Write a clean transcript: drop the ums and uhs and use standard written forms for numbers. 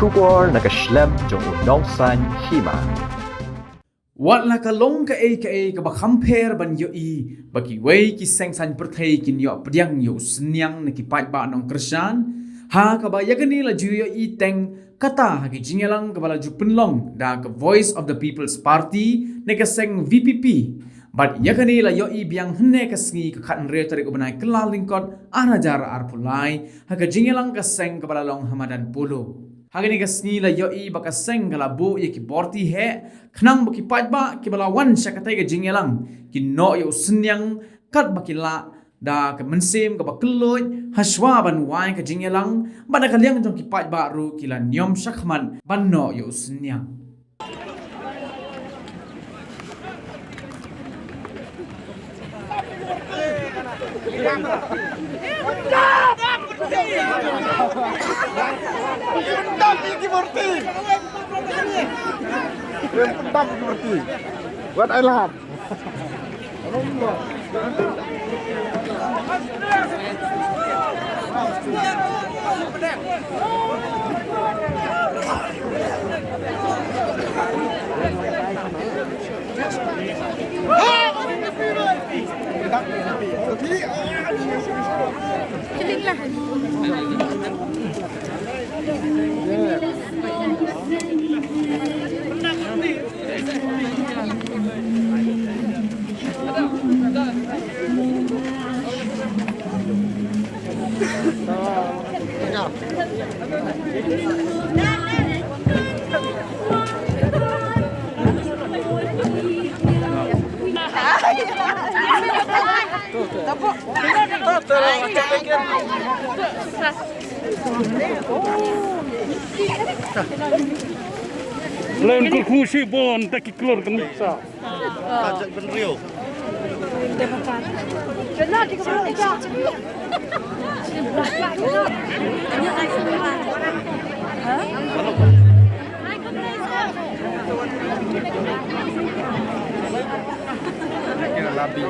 Shubor nakaslem jong unongsan hima. Wat la ka long ka ba khamper ban yo I bagi wei ki seng san perthei kin yo pdiang yo snyang ne ki pat ba nong krishan ha ka ba yagani la ju yo I teng kata ha ki jingelang ka bala ju penlong da ka voice of the people's party ne ka seng VPP but yagani la yo I biang hne ka sngi ka khat re tarik ubanai kelaling kot arajar ar pulai ha ka jingelang ka seng ka bala long hamadan polo Hagani ka snila yo I baka seng kala bu ye ki borti he khnang baki pajba ki bala wan syakatai ka jingelang ki no yo senyang kat baki la da ka mensim ka bakeloj haswa ban wai ka jingelang bana ka liang jong ki pajba ru ki la nyom syakman ban no yo senyang Buat Ilham. Lain kursi bon tak keluar kan bisa. Ajak Ben Rio. Kira labi.